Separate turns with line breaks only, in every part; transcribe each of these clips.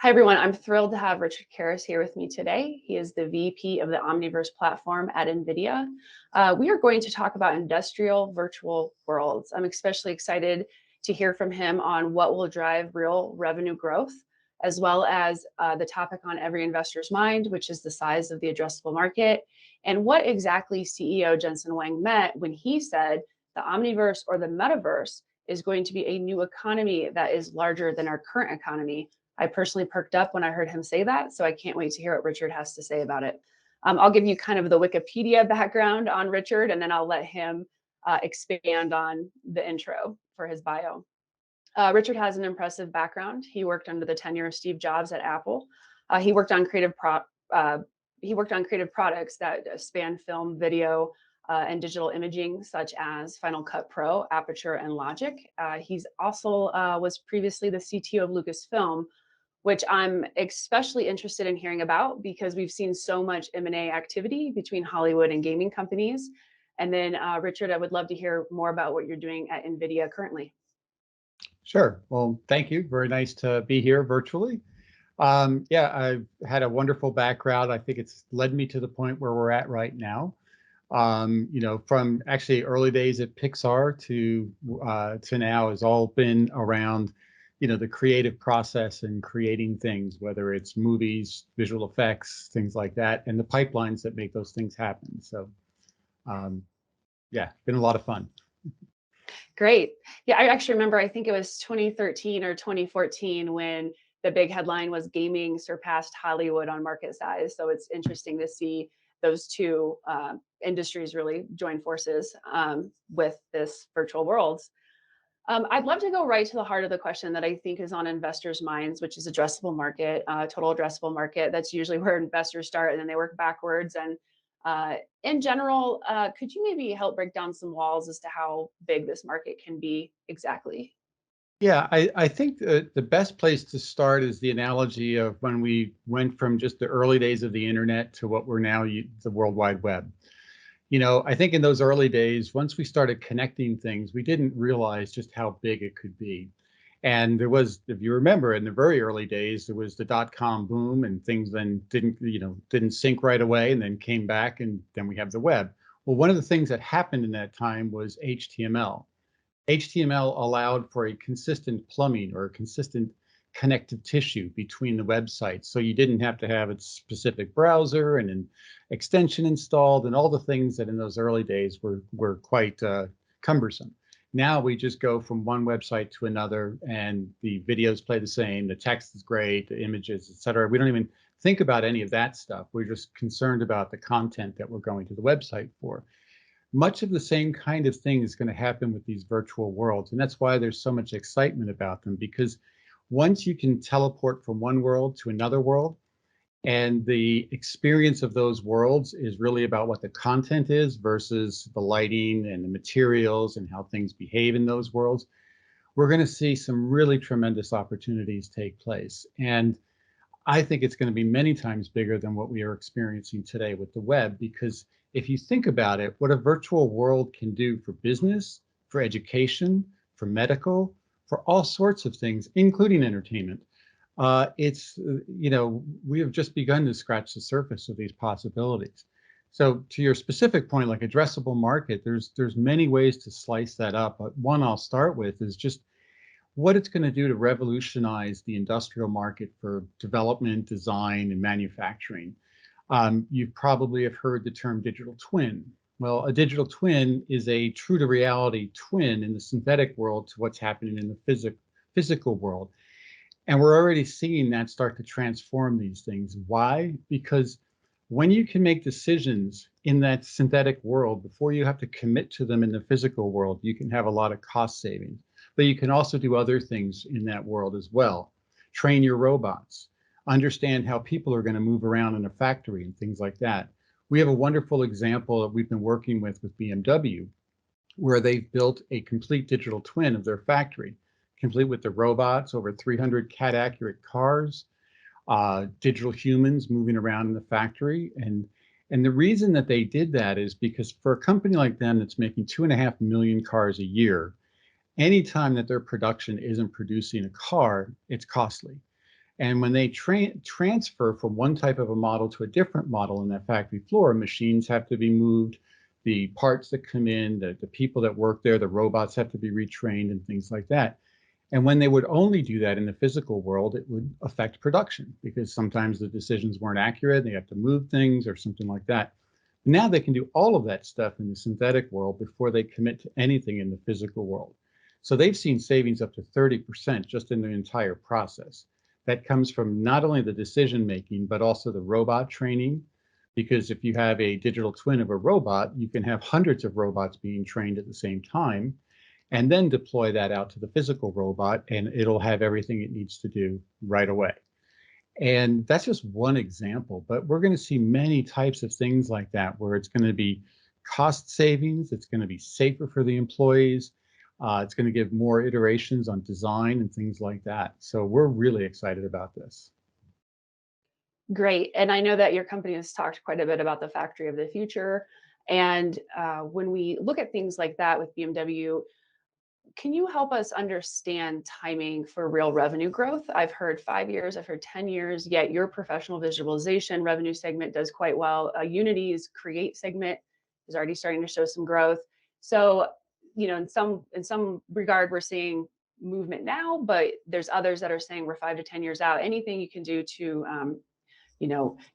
Hi, everyone. I'm thrilled to have Richard Kerris here with me today. He is the VP of the Omniverse platform at Nvidia. We are going to talk about industrial virtual worlds. I'm especially excited to hear from him on what will drive real revenue growth, as well as the topic on every investor's mind, which is the size of the addressable market, and what exactly CEO Jensen Huang meant when he said the Omniverse or the Metaverse is going to be a new economy that is larger than our current economy. I personally perked up when I heard him say that, so I can't wait to hear what Richard has to say about it. I'll give you kind of the Wikipedia background on Richard, and then I'll let him expand on the intro for his bio. Richard has an impressive background. He worked under the tenure of Steve Jobs at Apple. He worked on creative products that span film, video, and digital imaging, such as Final Cut Pro, Aperture, and Logic. He's also was previously the CTO of Lucasfilm, which I'm especially interested in hearing about because we've seen so much M&A activity between Hollywood and gaming companies. And then, Richard, I would love to hear more about what you're doing at NVIDIA currently.
Sure. Well, thank you. Very nice to be here virtually. Yeah, I've had a wonderful background. I think it's led me to the point where we're at right now. From actually early days at Pixar to now has all been around the creative process and creating things, whether it's movies, visual effects, things like that, and the pipelines that make those things happen. So, yeah, been a lot of fun.
Great. Yeah, I actually remember, I think it was 2013 or 2014 when the big headline was gaming surpassed Hollywood on market size. So it's interesting to see those two industries really join forces with this virtual worlds. I'd love to go right to the heart of the question that I think is on investors' minds, which is addressable market, total addressable market. That's usually where investors start, and then they work backwards. And in general, could you maybe help break down some walls as to how big this market can be exactly?
Yeah, I think the best place to start is the analogy of when we went from just the early days of the internet to what we're now the World Wide Web. I think in those early days, once we started connecting things, we didn't realize just how big it could be. And there was, if you remember, in the very early days, there was the dot-com boom, and things then didn't sync right away, and then came back, and then we have the web. Well, one of the things that happened in that time was HTML. HTML allowed for a consistent plumbing or a consistent connective tissue between the websites. So you didn't have to have a specific browser and an extension installed and all the things that in those early days were quite cumbersome. Now we just go from one website to another and the videos play the same, the text is great, the images, etc. We don't even think about any of that stuff. We're just concerned about the content that we're going to the website for. Much of the same kind of thing is going to happen with these virtual worlds. And that's why there's so much excitement about them, because once you can teleport from one world to another world, and the experience of those worlds is really about what the content is versus the lighting and the materials and how things behave in those worlds, we're going to see some really tremendous opportunities take place. And I think it's going to be many times bigger than what we are experiencing today with the web, because if you think about it, what a virtual world can do for business, for education, for medical, for all sorts of things, including entertainment, we have just begun to scratch the surface of these possibilities. So to your specific point, like addressable market, there's many ways to slice that up. But one I'll start with is just what it's going to do to revolutionize the industrial market for development, design, and manufacturing. You probably have heard the term digital twin. Well, a digital twin is a true to reality twin in the synthetic world to what's happening in the physical world. And we're already seeing that start to transform these things. Why? Because when you can make decisions in that synthetic world before you have to commit to them in the physical world, you can have a lot of cost savings. But you can also do other things in that world as well. Train your robots, understand how people are going to move around in a factory and things like that. We have a wonderful example that we've been working with BMW, where they've built a complete digital twin of their factory, complete with the robots, over 300 CAD accurate cars, digital humans moving around in the factory. And the reason that they did that is because for a company like them that's making 2.5 million cars a year, anytime that their production isn't producing a car, it's costly. And when they transfer from one type of a model to a different model in that factory floor, machines have to be moved, the parts that come in, the people that work there, the robots have to be retrained and things like that. And when they would only do that in the physical world, it would affect production because sometimes the decisions weren't accurate. They have to move things or something like that. Now they can do all of that stuff in the synthetic world before they commit to anything in the physical world. So they've seen savings up to 30% just in the entire process. That comes from not only the decision making, but also the robot training. Because if you have a digital twin of a robot, you can have hundreds of robots being trained at the same time, and then deploy that out to the physical robot, and it'll have everything it needs to do right away. And that's just one example, but we're going to see many types of things like that, where it's going to be cost savings, it's going to be safer for the employees, it's going to give more iterations on design and things like that. So we're really excited about this.
Great. And I know that your company has talked quite a bit about the factory of the future. And when we look at things like that with BMW, can you help us understand timing for real revenue growth? I've heard 5 years, I've heard 10 years, yet your professional visualization revenue segment does quite well. Unity's Create segment is already starting to show some growth. So, in some regard, we're seeing movement now, but there's others that are saying we're 5 to 10 years out. Anything you can do to,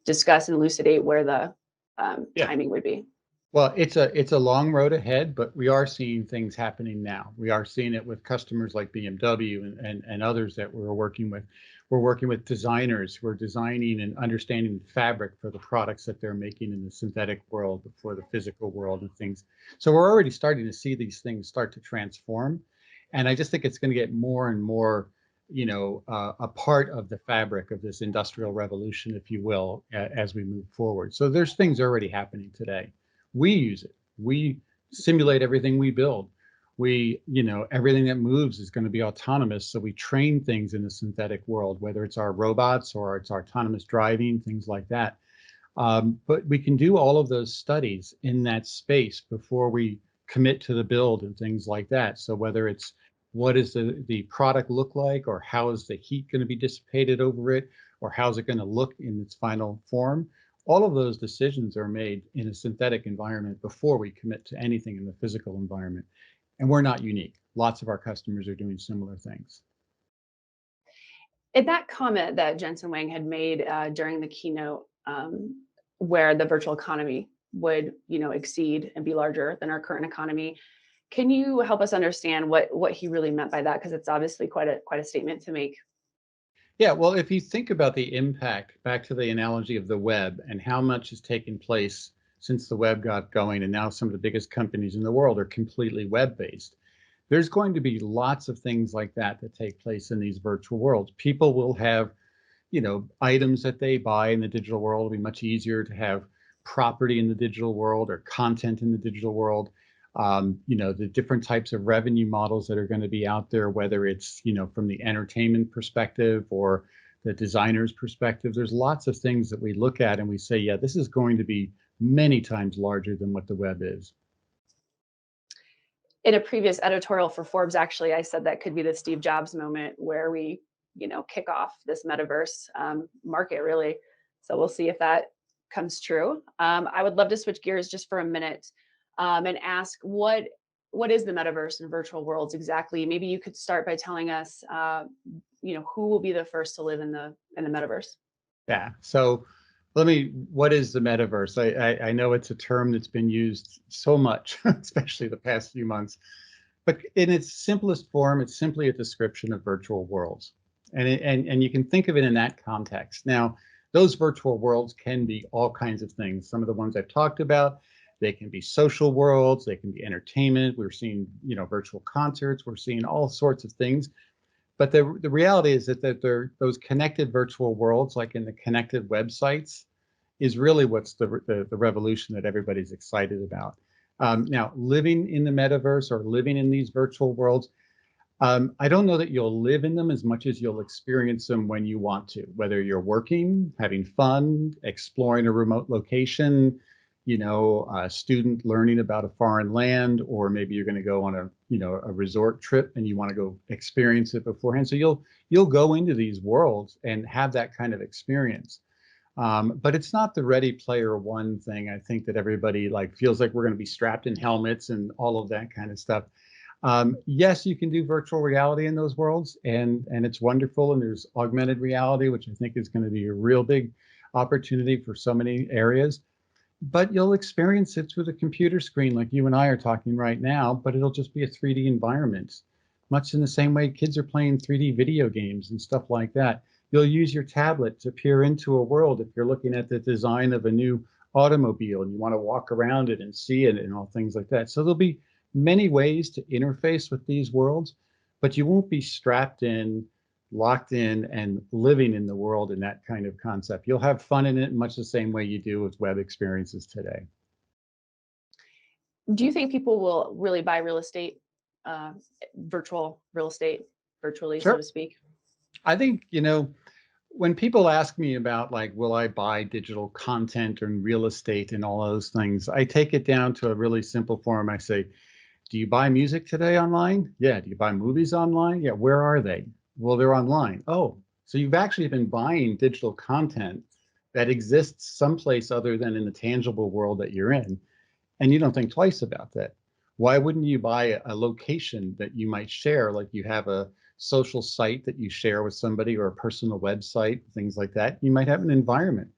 discuss and elucidate where the
Yeah.
timing would be?
Well, it's a long road ahead, but we are seeing things happening now. We are seeing it with customers like BMW and others that we're working with. We're working with designers who are designing and understanding the fabric for the products that they're making in the synthetic world, for the physical world and things. So we're already starting to see these things start to transform. And I just think it's going to get more and more, a part of the fabric of this industrial revolution, if you will, as we move forward. So there's things already happening today. We use it. We simulate everything we build. Everything that moves is going to be autonomous. So we train things in the synthetic world, whether it's our robots or it's autonomous driving, things like that. But we can do all of those studies in that space before we commit to the build and things like that. So whether it's what does the product look like, or how is the heat going to be dissipated over it, or how's it going to look in its final form, all of those decisions are made in a synthetic environment before we commit to anything in the physical environment. And we're not unique. Lots of our customers are doing similar things.
In that comment that Jensen Huang had made during the keynote, where the virtual economy would, exceed and be larger than our current economy, can you help us understand what he really meant by that? Because it's obviously quite a statement to make.
Yeah, well, if you think about the impact, back to the analogy of the web and how much has taken place since the web got going, and now some of the biggest companies in the world are completely web-based. There's going to be lots of things like that take place in these virtual worlds. People will have, items that they buy in the digital world. It'll be much easier to have property in the digital world or content in the digital world. The different types of revenue models that are going to be out there, whether it's, from the entertainment perspective or the designer's perspective. There's lots of things that we look at and we say, yeah, this is going to be many times larger than what the web is.
In a previous editorial for Forbes, actually, I said that could be the Steve Jobs moment where we, kick off this metaverse market, really. So we'll see if that comes true. I would love to switch gears just for a minute and ask what is the metaverse and virtual worlds exactly? Maybe you could start by telling us, who will be the first to live in the metaverse?
Yeah. So what is the metaverse? I know it's a term that's been used so much, especially the past few months, but in its simplest form, it's simply a description of virtual worlds. And you can think of it in that context. Now, those virtual worlds can be all kinds of things. Some of the ones I've talked about, they can be social worlds, they can be entertainment. We're seeing, virtual concerts, we're seeing all sorts of things. But the reality is that those connected virtual worlds, like in the connected websites, is really what's the revolution that everybody's excited about. Now, living in the metaverse or living in these virtual worlds, I don't know that you'll live in them as much as you'll experience them when you want to, whether you're working, having fun, exploring a remote location, a student learning about a foreign land, or maybe you're going to go on a resort trip and you want to go experience it beforehand. So you'll go into these worlds and have that kind of experience. But it's not the Ready Player One thing. I think that everybody like feels like we're going to be strapped in helmets and all of that kind of stuff. Yes, you can do virtual reality in those worlds, and it's wonderful. And there's augmented reality, which I think is going to be a real big opportunity for so many areas. But you'll experience it through the computer screen, like you and I are talking right now. But it'll just be a 3D environment, much in the same way kids are playing 3D video games and stuff like that. You'll use your tablet to peer into a world if you're looking at the design of a new automobile and you want to walk around it and see it and all things like that. So there'll be many ways to interface with these worlds, but you won't be strapped in, locked in, and living in the world in that kind of concept. You'll have fun in it in much the same way you do with web experiences today.
Do you think people will really buy real estate, uh, virtual real estate, virtually, so
Sure.
to speak?
I think, when people ask me about like, will I buy digital content and real estate and all those things, I take it down to a really simple form. I say, do you buy music today online? Yeah. Do you buy movies online? Yeah. Where are they? Well, they're online. Oh, so you've actually been buying digital content that exists someplace other than in the tangible world that you're in, and you don't think twice about that. Why wouldn't you buy a location that you might share, like you have a social site that you share with somebody or a personal website, things like that? You might have an environment.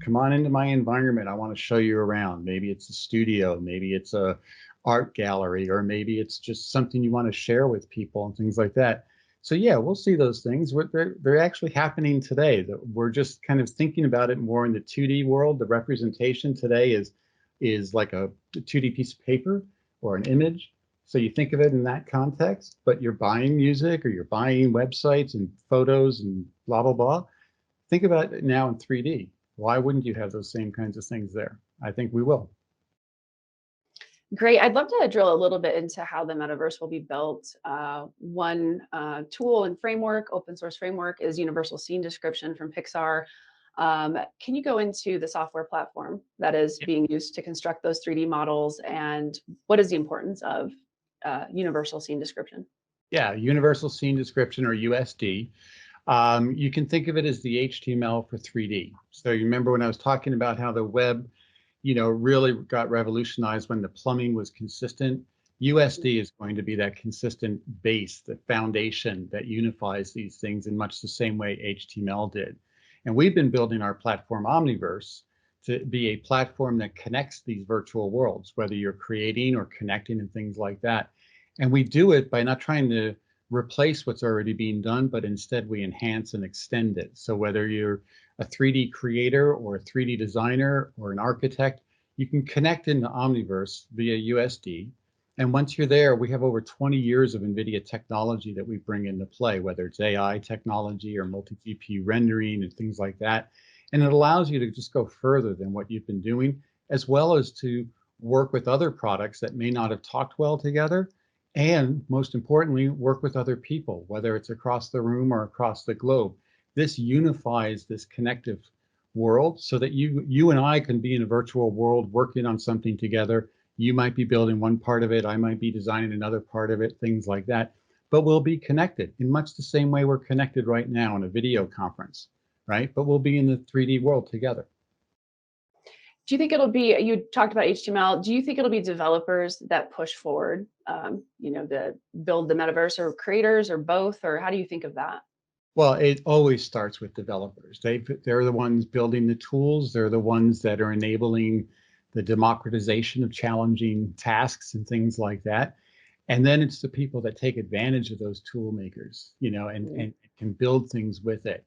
Come on into my environment. I want to show you around. Maybe it's a studio, maybe it's a art gallery, or maybe it's just something you want to share with people and things like that. So yeah, we'll see those things. They're actually happening today. That we're just kind of thinking about it more in the 2D world. The representation today is like a 2D piece of paper or an image. So you think of it in that context, but you're buying music or you're buying websites and photos and blah, blah, blah. Think about it now in 3D. Why wouldn't you have those same kinds of things there? I think we will.
Great. I'd love to drill a little bit into how the metaverse will be built. One tool and framework, open source framework, is Universal Scene Description from Pixar. Can you go into the software platform that is being used to construct those 3D models, and what is the importance of Universal Scene Description?
Yeah, Universal Scene Description, or USD. You can think of it as the HTML for 3D. So you remember when I was talking about how the web, really got revolutionized when the plumbing was consistent. USD is going to be that consistent base, the foundation that unifies these things in much the same way HTML did. And we've been building our platform Omniverse to be a platform that connects these virtual worlds, whether you're creating or connecting and things like that. And we do it by not trying to replace what's already being done, but instead we enhance and extend it. So whether you're a 3D creator or a 3D designer or an architect, you can connect into Omniverse via USD. And once you're there, we have over 20 years of Nvidia technology that we bring into play, whether it's AI technology or multi-GPU rendering and things like that. And it allows you to just go further than what you've been doing, as well as to work with other products that may not have talked well together. And most importantly, work with other people, whether it's across the room or across the globe. This unifies this connective world so that you and I can be in a virtual world working on something together. You might be building one part of it, I might be designing another part of it, things like that. But we'll be connected in much the same way we're connected right now in a video conference, right? But we'll be in the 3D world together.
Do you think it'll be, you talked about HTML, do you think it'll be developers that push forward, the build the metaverse, or creators, or both, or how do you think of that?
Well, it always starts with developers. They're the ones building the tools. They're the ones that are enabling the democratization of challenging tasks and things like that. And then it's the people that take advantage of those tool makers, and can build things with it.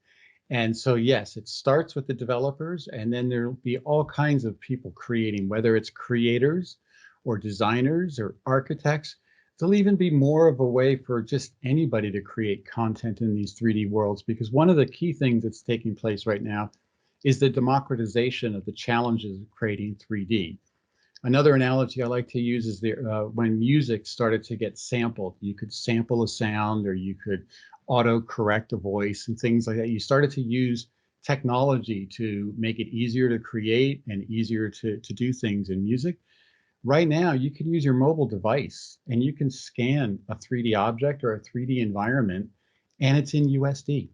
And so, yes, it starts with the developers, and then there'll be all kinds of people creating, whether it's creators or designers or architects. There'll even be more of a way for just anybody to create content in these 3D worlds, because one of the key things that's taking place right now is the democratization of the challenges of creating 3D. Another analogy I like to use is when music started to get sampled. You could sample a sound, or you could auto correct a voice and things like that. You started to use technology to make it easier to create and easier to do things in music. Right now, you can use your mobile device and you can scan a 3D object or a 3D environment, and it's in USD.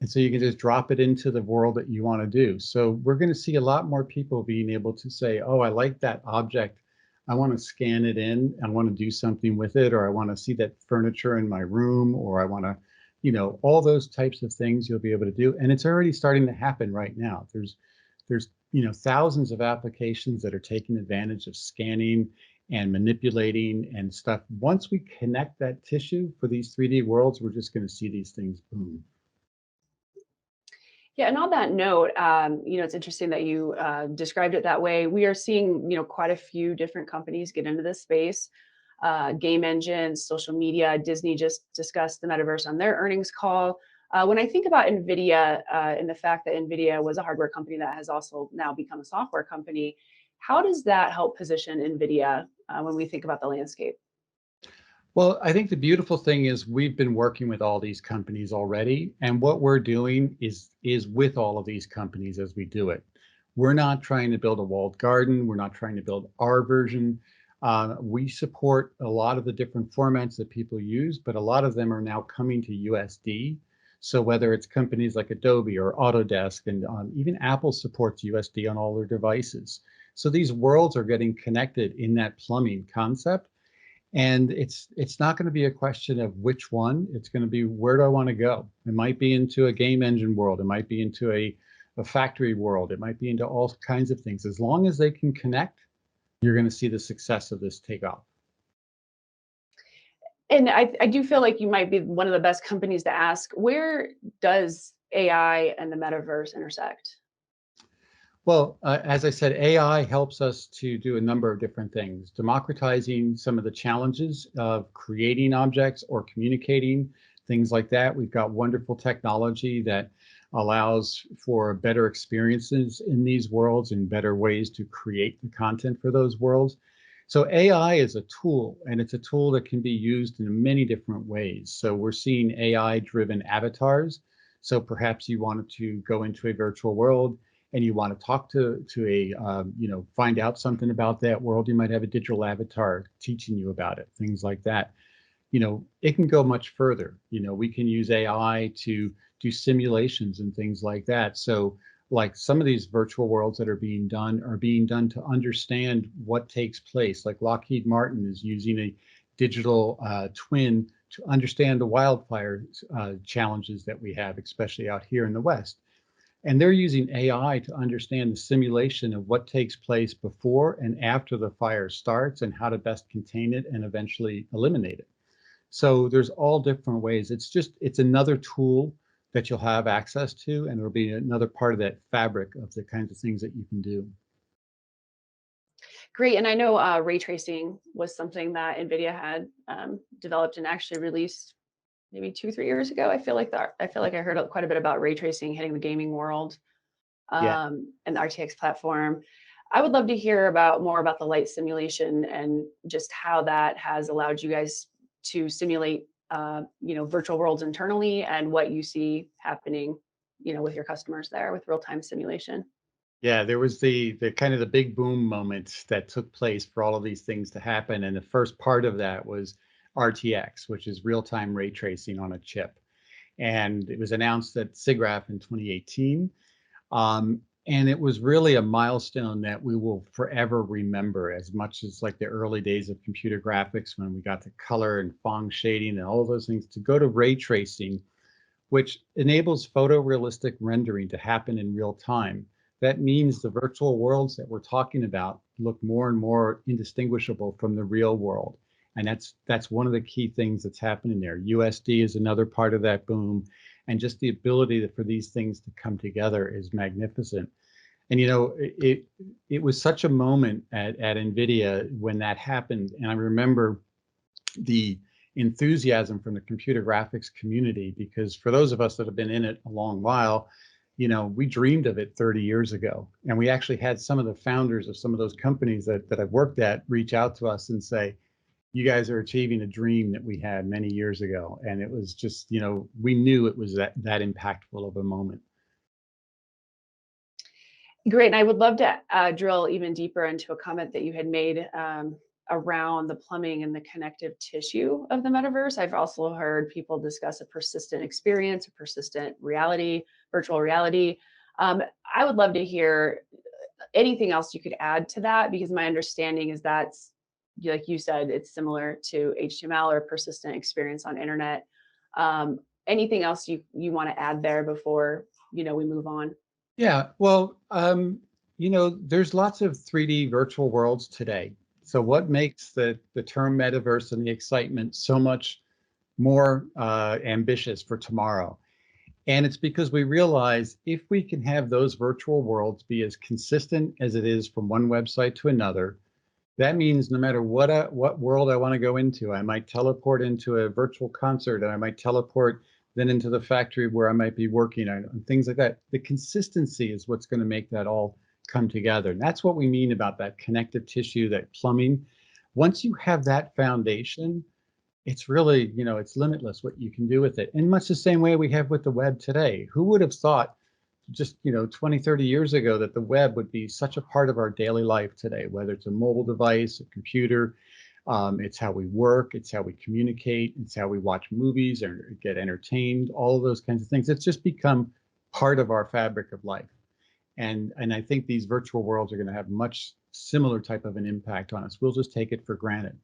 And so you can just drop it into the world that you want to do. So we're going to see a lot more people being able to say, oh, I like that object. I want to scan it in. I want to do something with it, or I want to see that furniture in my room, or I want to, all those types of things you'll be able to do. And it's already starting to happen right now. There's thousands of applications that are taking advantage of scanning and manipulating and stuff. Once we connect that tissue for these 3D worlds, we're just going to see these things boom.
Yeah, and on that note, it's interesting that you described it that way. We are seeing, quite a few different companies get into this space. Game engines, social media. Disney just discussed the metaverse on their earnings call. When I think about Nvidia and the fact that Nvidia was a hardware company that has also now become a software company, how does that help position Nvidia when we think about the landscape?
Well, I think the beautiful thing is we've been working with all these companies already, and what we're doing is with all of these companies as we do it. We're not trying to build a walled garden. We're not trying to build our version. We support a lot of the different formats that people use, but a lot of them are now coming to USD. So whether it's companies like Adobe or Autodesk, and even Apple supports USD on all their devices. So these worlds are getting connected in that plumbing concept. And it's not going to be a question of which one. It's going to be, where do I want to go? It might be into a game engine world. It might be into a factory world. It might be into all kinds of things. As long as they can connect, you're going to see the success of this take off.
And I do feel like you might be one of the best companies to ask, where does AI and the metaverse intersect?
Well, as I said, AI helps us to do a number of different things, democratizing some of the challenges of creating objects or communicating, things like that. We've got wonderful technology that allows for better experiences in these worlds and better ways to create the content for those worlds. So AI is a tool, and it's a tool that can be used in many different ways. So we're seeing AI-driven avatars. So perhaps you wanted to go into a virtual world and you want to talk to a find out something about that world, you might have a digital avatar teaching you about it, things like that. It can go much further. We can use AI to do simulations and things like that. So like some of these virtual worlds that are being done to understand what takes place. Like Lockheed Martin is using a digital twin to understand the wildfire challenges that we have, especially out here in the West. And they're using AI to understand the simulation of what takes place before and after the fire starts and how to best contain it and eventually eliminate it. So there's all different ways. It's another tool that you'll have access to, and it'll be another part of that fabric of the kinds of things that you can do.
Great. And I know ray tracing was something that NVIDIA had developed and actually released maybe 2, 3 years ago. I feel like I heard quite a bit about ray tracing hitting the gaming world
Yeah.
and the RTX platform. I would love to hear about more about the light simulation and just how that has allowed you guys to simulate, virtual worlds internally and what you see happening, with your customers there with real time simulation.
Yeah, there was the kind of the big boom moment that took place for all of these things to happen. And the first part of that was RTX, which is real-time ray tracing on a chip. And it was announced at SIGGRAPH in 2018. And it was really a milestone that we will forever remember, as much as like the early days of computer graphics when we got to color and Phong shading and all those things, to go to ray tracing, which enables photorealistic rendering to happen in real time. That means the virtual worlds that we're talking about look more and more indistinguishable from the real world. And that's one of the key things that's happening there. USD is another part of that boom. And just the ability for these things to come together is magnificent. And it was such a moment at NVIDIA when that happened. And I remember the enthusiasm from the computer graphics community, because for those of us that have been in it a long while, we dreamed of it 30 years ago. And we actually had some of the founders of some of those companies that I've worked at reach out to us and say, you guys are achieving a dream that we had many years ago. And it was just, we knew it was that impactful of a moment.
Great. And I would love to drill even deeper into a comment that you had made around the plumbing and the connective tissue of the metaverse. I've also heard people discuss a persistent experience, a persistent reality, virtual reality. I would love to hear anything else you could add to that, because my understanding is that's, like you said, it's similar to HTML or persistent experience on internet. Anything else you want to add there before we move on?
Yeah, well, there's lots of 3D virtual worlds today. So what makes the term metaverse and the excitement so much more ambitious for tomorrow? And it's because we realize if we can have those virtual worlds be as consistent as it is from one website to another, that means no matter what world I want to go into, I might teleport into a virtual concert, and I might teleport then into the factory where I might be working and things like that. The consistency is what's going to make that all come together. And that's what we mean about that connective tissue, that plumbing. Once you have that foundation, it's really, it's limitless what you can do with it. In much the same way we have with the web today. Who would have thought just 20, 30 years ago that the web would be such a part of our daily life today, whether it's a mobile device, a computer, it's how we work, it's how we communicate, it's how we watch movies or get entertained, all of those kinds of things. It's just become part of our fabric of life. And I think these virtual worlds are going to have much similar type of an impact on us. We'll just take it for granted.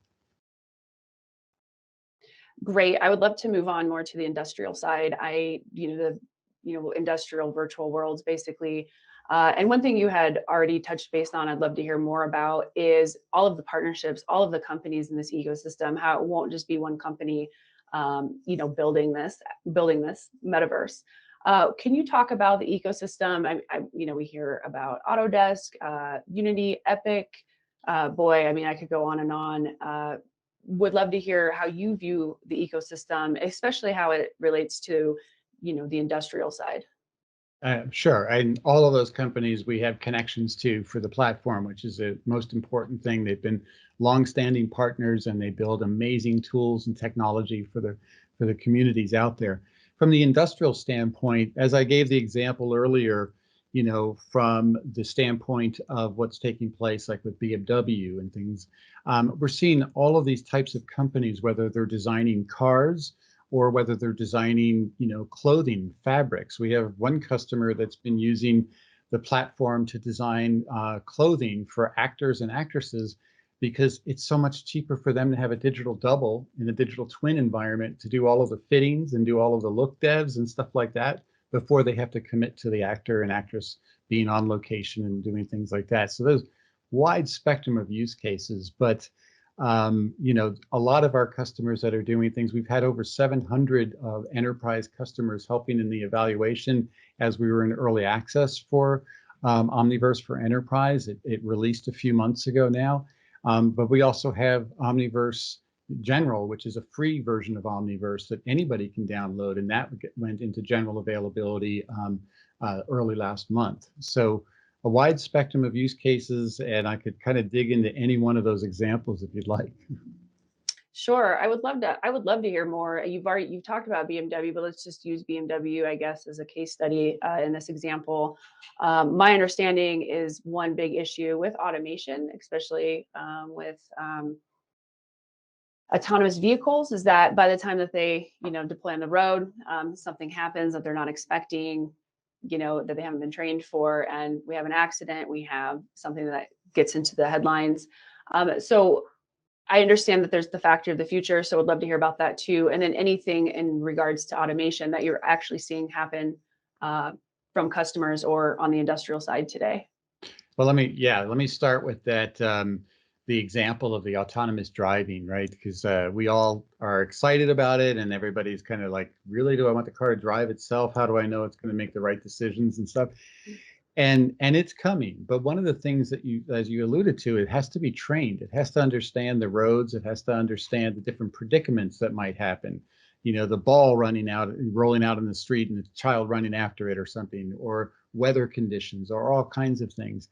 Great. I would love to move on more to the industrial side. Industrial virtual worlds, basically. And one thing you had already touched base on, I'd love to hear more about, is all of the partnerships, all of the companies in this ecosystem. How it won't just be one company, building this metaverse. Can you talk about the ecosystem? We hear about Autodesk, Unity, Epic. Boy, I mean, I could go on and on. Would love to hear how you view the ecosystem, especially how it relates to, the industrial side.
Sure. And all of those companies we have connections to for the platform, which is the most important thing. They've been longstanding partners, and they build amazing tools and technology for the communities out there. From the industrial standpoint, as I gave the example earlier, from the standpoint of what's taking place, like with BMW and things, we're seeing all of these types of companies, whether they're designing cars or whether they're designing, clothing, fabrics. We have one customer that's been using the platform to design clothing for actors and actresses, because it's so much cheaper for them to have a digital double in a digital twin environment to do all of the fittings and do all of the look devs and stuff like that before they have to commit to the actor and actress being on location and doing things like that. So there's wide spectrum of use cases, but a lot of our customers that are doing things, we've had over 700 enterprise customers helping in the evaluation as we were in early access for Omniverse for Enterprise. It released a few months ago now, but we also have Omniverse General, which is a free version of Omniverse that anybody can download, and that went into general availability early last month. So a wide spectrum of use cases, and I could kind of dig into any one of those examples if you'd like.
Sure, I would love to. I would love to hear more. You've talked about BMW, but let's just use BMW, I guess, as a case study in this example. My understanding is one big issue with automation, especially with autonomous vehicles, is that by the time that they deploy on the road, something happens that they're not expecting, that they haven't been trained for, and we have an accident, we have something that gets into the headlines. So I understand that there's the factory of the future, so I'd love to hear about that too. And then anything in regards to automation that you're actually seeing happen from customers or on the industrial side today.
Well, let me start with that. The example of the autonomous driving, right? Because we all are excited about it, and everybody's kind of like, really, do I want the car to drive itself? How do I know it's going to make the right decisions and stuff? And it's coming. But one of the things that as you alluded to, it has to be trained. It has to understand the roads. It has to understand the different predicaments that might happen. The ball rolling out in the street and the child running after it or something, or weather conditions, or all kinds of things.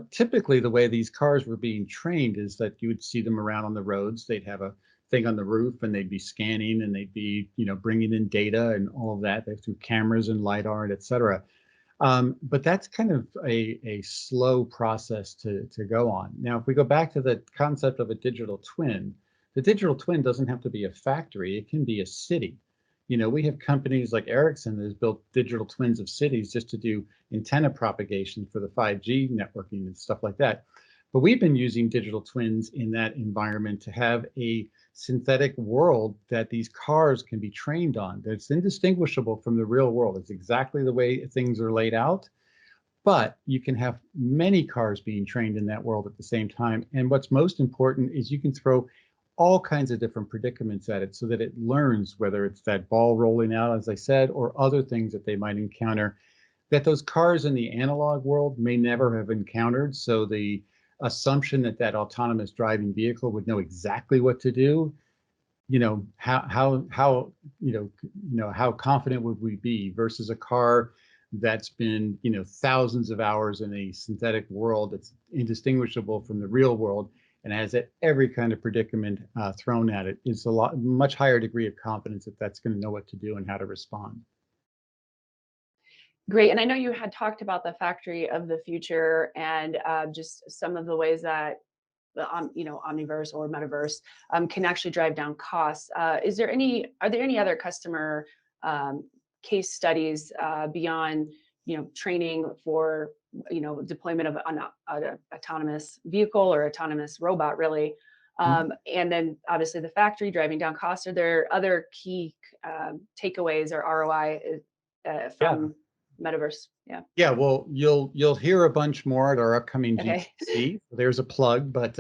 Typically the way these cars were being trained is that you would see them around on the roads. They'd have a thing on the roof, and they'd be scanning, and they'd be, bringing in data and all of that through cameras and LiDAR and et cetera. But that's kind of a slow process to go on. Now, if we go back to the concept of a digital twin, the digital twin doesn't have to be a factory. It can be a city. We have companies like Ericsson that has built digital twins of cities just to do antenna propagation for the 5G networking and stuff like that. But we've been using digital twins in that environment to have a synthetic world that these cars can be trained on that's indistinguishable from the real world. It's exactly the way things are laid out, but you can have many cars being trained in that world at the same time. And what's most important is you can throw all kinds of different predicaments at it so that it learns, whether it's that ball rolling out, as I said, or other things that they might encounter that those cars in the analog world may never have encountered. So the assumption that that autonomous driving vehicle would know exactly what to do, how confident would we be versus a car that's been, thousands of hours in a synthetic world that's indistinguishable from the real world and has every kind of predicament thrown at it. It's much higher degree of confidence that that's going to know what to do and how to respond.
Great. And I know you had talked about the factory of the future and just some of the ways that the Omniverse or Metaverse can actually drive down costs. Are there any other customer case studies beyond training for deployment of an autonomous vehicle or autonomous robot, really? And then obviously the factory driving down costs. Are there other key takeaways or ROI from Metaverse? Yeah.
Yeah, well, you'll hear a bunch more at our upcoming
Okay.
GTC. There's a plug, but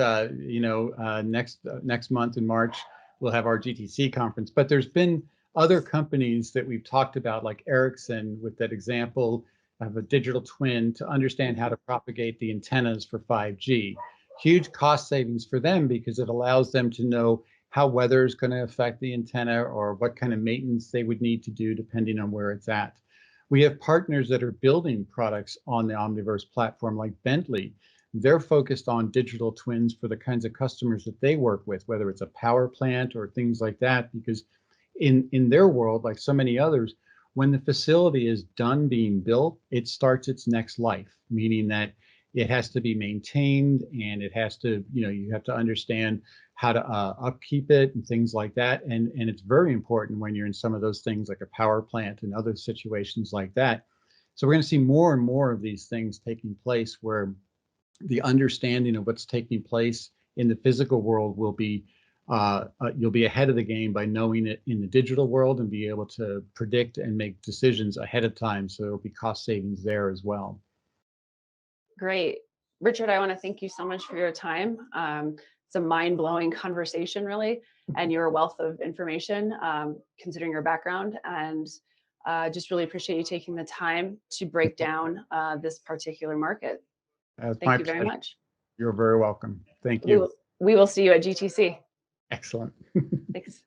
next month in March we'll have our GTC conference. But there's been other companies that we've talked about, like Ericsson, with that example of a digital twin to understand how to propagate the antennas for 5G. Huge cost savings for them because it allows them to know how weather is going to affect the antenna or what kind of maintenance they would need to do depending on where it's at. We have partners that are building products on the Omniverse platform, like Bentley. They're focused on digital twins for the kinds of customers that they work with, whether it's a power plant or things like that, because in their world, like so many others, when the facility is done being built, it starts its next life, meaning that it has to be maintained and it has to, you have to understand how to upkeep it and things like that. And it's very important when you're in some of those things like a power plant and other situations like that. So we're going to see more and more of these things taking place where the understanding of what's taking place in the physical world will be, you'll be ahead of the game by knowing it in the digital world and be able to predict and make decisions ahead of time. So there'll be cost savings there as well.
Great. Richard, I want to thank you so much for your time. It's a mind-blowing conversation, really, and your wealth of information, considering your background. And just really appreciate you taking the time to break down this particular market. Thank you very much.
You're very welcome. Thank you.
We will see you at GTC.
Excellent.
Thanks.